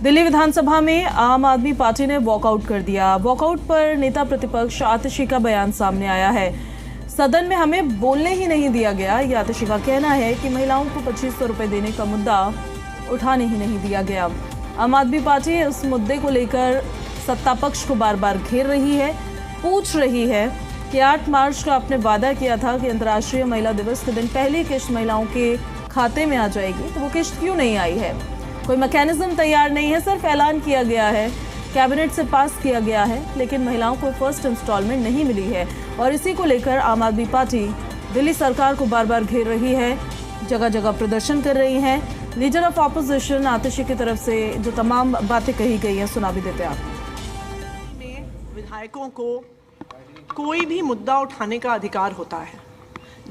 दिल्ली विधानसभा में आम आदमी पार्टी ने वॉकआउट कर दिया। वॉकआउट पर नेता प्रतिपक्ष आतिशी का बयान सामने आया है। सदन में हमें बोलने ही नहीं दिया गया। ये आतिशी का कहना है कि महिलाओं को 2500 रुपए देने का मुद्दा उठाने ही नहीं दिया गया। आम आदमी पार्टी इस मुद्दे को लेकर सत्ता पक्ष को बार बार घेर रही है, पूछ रही है कि 8 मार्च को आपने वादा किया था कि अंतर्राष्ट्रीय महिला दिवस के दिन पहली किश्त महिलाओं के खाते में आ जाएगी, तो वो किश्त क्यों नहीं आई है? कोई मैकेनिज्म तैयार नहीं है, सिर्फ ऐलान किया गया है, कैबिनेट से पास किया गया है, लेकिन महिलाओं को फर्स्ट इंस्टॉलमेंट नहीं मिली है। और इसी को लेकर आम आदमी पार्टी दिल्ली सरकार को बार बार घेर रही है, जगह जगह प्रदर्शन कर रही है। लीडर ऑफ ऑपोजिशन आतिशी की तरफ से जो तमाम बातें कही गई हैं, सुना भी देते हैं आप। विधायकों को कोई भी मुद्दा उठाने का अधिकार होता है।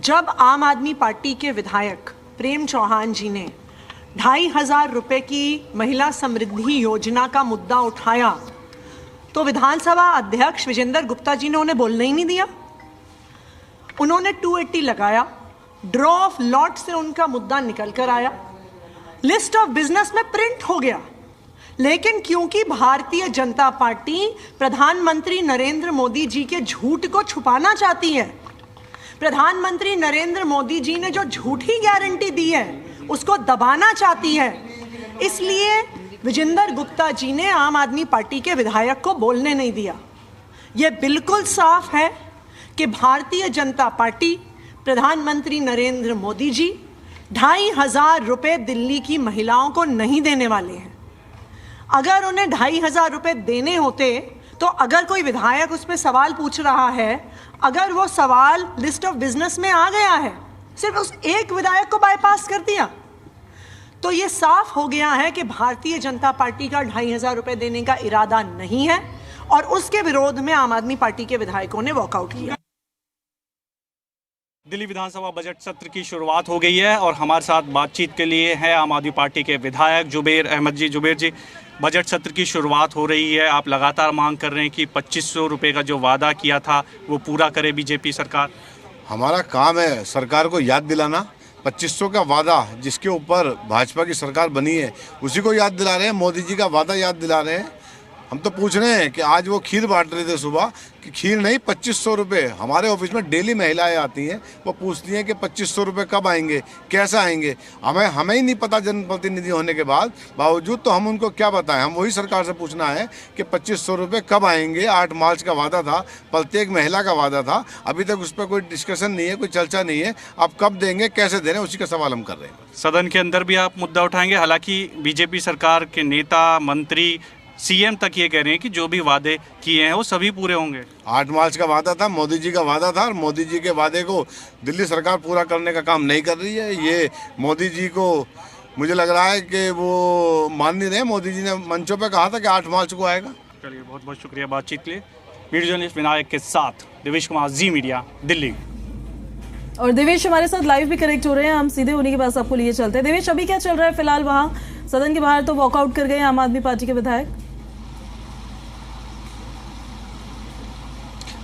जब आम आदमी पार्टी के विधायक प्रेम चौहान जी ने 2500 रुपए की महिला समृद्धि योजना का मुद्दा उठाया तो विधानसभा अध्यक्ष विजेंद्र गुप्ता जी ने उन्हें बोलने ही नहीं दिया। उन्होंने 280 लगाया, ड्रॉ ऑफ लॉट से उनका मुद्दा निकल कर आया, लिस्ट ऑफ बिजनेस में प्रिंट हो गया। लेकिन क्योंकि भारतीय जनता पार्टी प्रधानमंत्री नरेंद्र मोदी जी के झूठ को छुपाना चाहती है, प्रधानमंत्री नरेंद्र मोदी जी ने जो झूठी गारंटी दी है उसको दबाना चाहती है, इसलिए विजेंद्र गुप्ता जी ने आम आदमी पार्टी के विधायक को बोलने नहीं दिया। यह बिल्कुल साफ है कि भारतीय जनता पार्टी, प्रधानमंत्री नरेंद्र मोदी जी 2500 रुपये दिल्ली की महिलाओं को नहीं देने वाले हैं। अगर उन्हें 2500 रुपये देने होते तो अगर कोई विधायक उस पर सवाल पूछ रहा है, अगर वो सवाल लिस्ट ऑफ बिजनेस में आ गया है, सिर्फ उस एक विधायक को बाईपास कर दिया, तो ये साफ हो गया है कि भारतीय जनता पार्टी का 2500 रुपये देने का इरादा नहीं है और उसके विरोध में आम आदमी पार्टी के विधायकों ने वॉकआउट किया। दिल्ली विधानसभा बजट सत्र की शुरुआत हो गई है और हमारे साथ बातचीत के लिए है आम आदमी पार्टी के विधायक जुबेर अहमद जी। जुबेर जी, बजट सत्र की शुरुआत हो रही है, आप लगातार मांग कर रहे हैं कि 2500 रुपये का जो वादा किया था वो पूरा करे बीजेपी सरकार। हमारा काम है सरकार को याद दिलाना। 2500 का वादा जिसके ऊपर भाजपा की सरकार बनी है उसी को याद दिला रहे हैं, मोदी जी का वादा याद दिला रहे हैं। हम तो पूछ रहे हैं कि आज वो खीर बांट रहे थे सुबह कि खीर नहीं 2500 रुपये। हमारे ऑफिस में डेली महिलाएं आती हैं, वो पूछती हैं कि 2500 रुपये कब आएंगे, कैसे आएंगे। हमें ही नहीं पता जनप्रतिनिधि होने के बावजूद, तो हम उनको क्या बताएं। हम वही सरकार से पूछना है कि 2500 रुपये कब आएंगे। 8 मार्च का वादा था, प्रत्येक महिला का वादा था, अभी तक उस पर कोई डिस्कशन नहीं है, कोई चर्चा नहीं है। अब कब देंगे, कैसे दे रहे हैं, उसी का सवाल हम कर रहे हैं। सदन के अंदर भी आप मुद्दा उठाएंगे? हालांकि बीजेपी सरकार के नेता, मंत्री, सीएम तक ये कह रहे हैं कि जो भी वादे किए हैं वो सभी पूरे होंगे। 8 मार्च का वादा था, मोदी जी का वादा था, और मोदी जी के वादे को दिल्ली सरकार पूरा करने का काम नहीं कर रही है। ये मोदी जी को मुझे लग रहा है कि वो मान नहीं रहे। मोदी जी ने मंचों पे कहा था कि 8 मार्च को आएगा। चलिए, बहुत बहुत शुक्रिया बातचीत के लिए। वीडियो जर्नलिस्ट विनायक के साथ देवेश कुमार, जी मीडिया, दिल्ली। और देवेश हमारे साथ लाइव भी कनेक्ट हो रहे हैं, हम सीधे उन्हीं के पास आपको लिए चलते हैं। देवेश, अभी क्या चल रहा है फिलहाल वहाँ सदन के बाहर? तो वॉकआउट कर गए आम आदमी पार्टी के विधायक।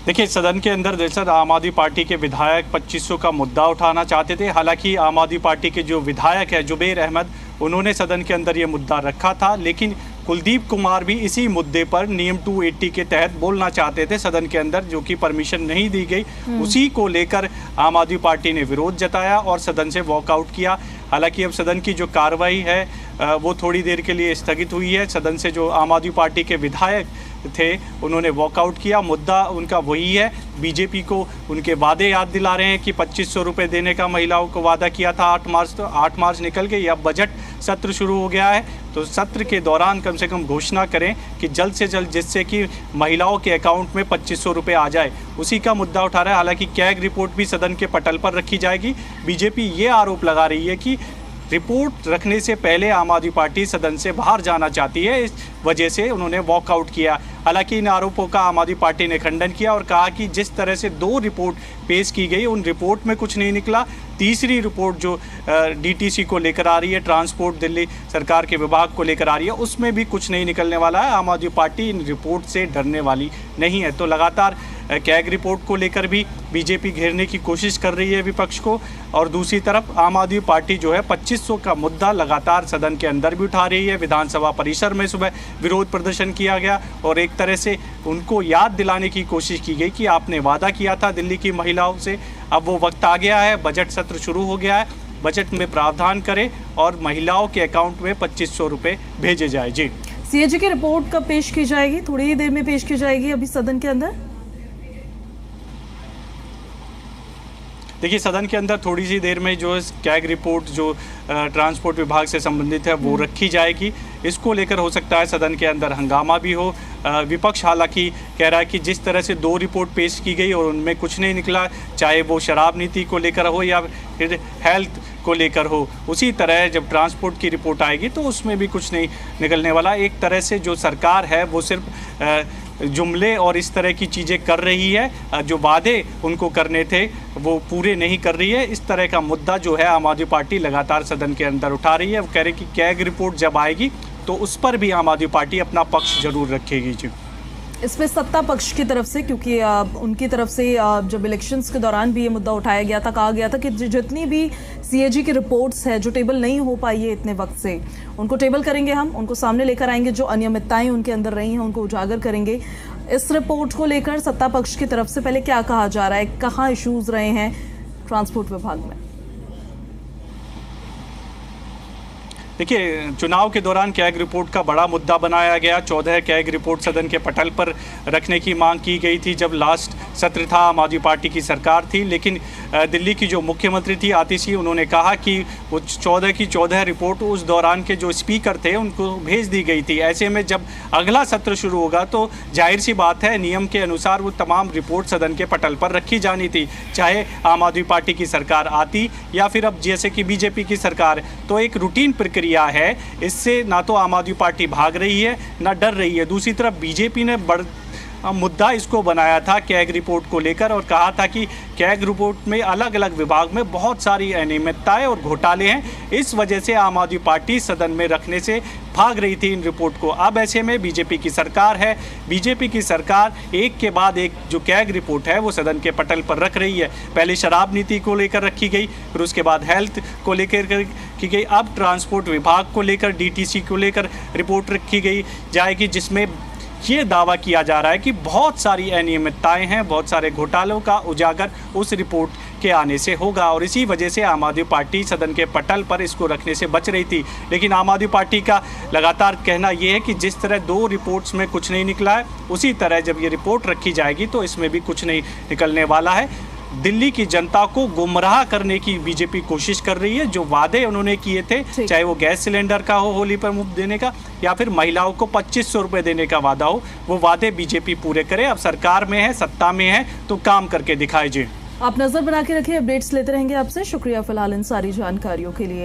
देखिए, सदन के अंदर दरअसल आम आदमी पार्टी के विधायक 2500 का मुद्दा उठाना चाहते थे। हालांकि आम आदमी पार्टी के जो विधायक है जुबेर अहमद, उन्होंने सदन के अंदर ये मुद्दा रखा था, लेकिन कुलदीप कुमार भी इसी मुद्दे पर नियम 280 के तहत बोलना चाहते थे सदन के अंदर, जो कि परमिशन नहीं दी गई। उसी को लेकर आम आदमी पार्टी ने विरोध जताया और सदन से वॉकआउट किया। हालांकि अब सदन की जो कार्रवाई है वो थोड़ी देर के लिए स्थगित हुई है। सदन से जो आम आदमी पार्टी के विधायक थे उन्होंने वॉकआउट किया। मुद्दा उनका वही है, बीजेपी को उनके वादे याद दिला रहे हैं कि 2500 रुपये देने का महिलाओं को वादा किया था 8 मार्च। तो 8 मार्च निकल गई, अब बजट सत्र शुरू हो गया है, तो सत्र के दौरान कम से कम घोषणा करें कि जल्द से जल्द, जिससे कि महिलाओं के अकाउंट में 2500 रुपये आ जाए, उसी का मुद्दा उठा रहा है। हालांकि कैग रिपोर्ट भी सदन के पटल पर रखी जाएगी। बीजेपी ये आरोप लगा रही है कि रिपोर्ट रखने से पहले आम आदमी पार्टी सदन से बाहर जाना चाहती है, इस वजह से उन्होंने वॉकआउट किया। हालांकि इन आरोपों का आम आदमी पार्टी ने खंडन किया और कहा कि जिस तरह से 2 रिपोर्ट पेश की गई, उन रिपोर्ट में कुछ नहीं निकला। तीसरी रिपोर्ट जो डीटीसी को लेकर आ रही है, ट्रांसपोर्ट दिल्ली सरकार के विभाग को लेकर आ रही है, उसमें भी कुछ नहीं निकलने वाला है। आम आदमी पार्टी इन रिपोर्ट से डरने वाली नहीं है। तो लगातार कैग रिपोर्ट को लेकर भी बीजेपी घेरने की कोशिश कर रही है विपक्ष को, और दूसरी तरफ आम आदमी पार्टी जो है 2500 का मुद्दा लगातार सदन के अंदर भी उठा रही है। विधानसभा परिसर में सुबह विरोध प्रदर्शन किया गया और एक तरह से उनको याद दिलाने की कोशिश की गई कि आपने वादा किया था दिल्ली की महिलाओं से, अब वो वक्त आ गया है, बजट सत्र शुरू हो गया है, बजट में प्रावधान करें और महिलाओं के अकाउंट में 2500 रुपये भेजे जाए। जी, सीएजी की रिपोर्ट कब पेश की जाएगी? थोड़ी ही देर में पेश की जाएगी अभी सदन के अंदर। देखिए, सदन के अंदर थोड़ी सी देर में जो कैग रिपोर्ट जो ट्रांसपोर्ट विभाग से संबंधित है वो रखी जाएगी। इसको लेकर हो सकता है सदन के अंदर हंगामा भी हो। विपक्ष हालांकि कह रहा है कि जिस तरह से 2 रिपोर्ट पेश की गई और उनमें कुछ नहीं निकला, चाहे वो शराब नीति को लेकर हो या फिर हेल्थ को लेकर हो, उसी तरह जब ट्रांसपोर्ट की रिपोर्ट आएगी तो उसमें भी कुछ नहीं निकलने वाला। एक तरह से जो सरकार है वो सिर्फ जुमले और इस तरह की चीज़ें कर रही है, जो वादे उनको करने थे वो पूरे नहीं कर रही है। इस तरह का मुद्दा जो है आम आदमी पार्टी लगातार सदन के अंदर उठा रही है। वो कह रहे कि कैग रिपोर्ट जब आएगी तो उस पर भी आम आदमी पार्टी अपना पक्ष जरूर रखेगी। जी, इसमें सत्ता पक्ष की तरफ से, क्योंकि उनकी तरफ से जब इलेक्शंस के दौरान भी ये मुद्दा उठाया गया था, कहा गया था कि जितनी भी सीएजी की रिपोर्ट्स है जो टेबल नहीं हो पाई है इतने वक्त से, उनको टेबल करेंगे, हम उनको सामने लेकर आएंगे, जो अनियमितताएं उनके अंदर रही हैं उनको उजागर करेंगे। इस रिपोर्ट को लेकर सत्ता पक्ष की तरफ से पहले क्या कहा जा रहा है, कहाँ इश्यूज रहे हैं ट्रांसपोर्ट विभाग में? देखिए, चुनाव के दौरान कैग रिपोर्ट का बड़ा मुद्दा बनाया गया। 14 कैग रिपोर्ट सदन के पटल पर रखने की मांग की गई थी जब लास्ट सत्र था, आम आदमी पार्टी की सरकार थी। लेकिन दिल्ली की जो मुख्यमंत्री थी आतिशी, उन्होंने कहा कि वो 14 की 14 रिपोर्ट उस दौरान के जो स्पीकर थे उनको भेज दी गई थी। ऐसे में जब अगला सत्र शुरू होगा तो जाहिर सी बात है, नियम के अनुसार वो तमाम रिपोर्ट सदन के पटल पर रखी जानी थी, चाहे आम आदमी पार्टी की सरकार आती या फिर अब जैसे कि बीजेपी की सरकार। तो एक रूटीन प्रक्रिया है, इससे ना तो आम आदमी पार्टी भाग रही है ना डर रही है। दूसरी तरफ बीजेपी ने मुद्दा इसको बनाया था कैग रिपोर्ट को लेकर और कहा था कि कैग रिपोर्ट में अलग अलग विभाग में बहुत सारी अनियमितताएं और घोटाले हैं, इस वजह से आम आदमी पार्टी सदन में रखने से भाग रही थी इन रिपोर्ट को। अब ऐसे में बीजेपी की सरकार है, बीजेपी की सरकार एक के बाद एक जो कैग रिपोर्ट है वो सदन के पटल पर रख रही है। पहले शराब नीति को लेकर रखी गई, फिर उसके बाद हेल्थ को लेकर की गई, अब ट्रांसपोर्ट विभाग को लेकर, डीटीसी को लेकर रिपोर्ट रखी गई जाएगी, जिसमें ये दावा किया जा रहा है कि बहुत सारी अनियमितताएं हैं, बहुत सारे घोटालों का उजागर उस रिपोर्ट के आने से होगा। और इसी वजह से आम आदमी पार्टी सदन के पटल पर इसको रखने से बच रही थी। लेकिन आम आदमी पार्टी का लगातार कहना ये है कि जिस तरह 2 रिपोर्ट्स में कुछ नहीं निकला है, उसी तरह जब ये रिपोर्ट रखी जाएगी तो इसमें भी कुछ नहीं निकलने वाला है। दिल्ली की जनता को गुमराह करने की बीजेपी कोशिश कर रही है। जो वादे उन्होंने किए थे, चाहे वो गैस सिलेंडर का हो होली पर मुफ्त देने का, या फिर महिलाओं को 2500 रुपये देने का वादा हो, वो वादे बीजेपी पूरे करे। अब सरकार में है, सत्ता में है, तो काम करके दिखाए। जी, आप नजर बना के रखिए, अपडेट्स लेते रहेंगे आपसे। शुक्रिया फिलहाल इन सारी जानकारियों के लिए।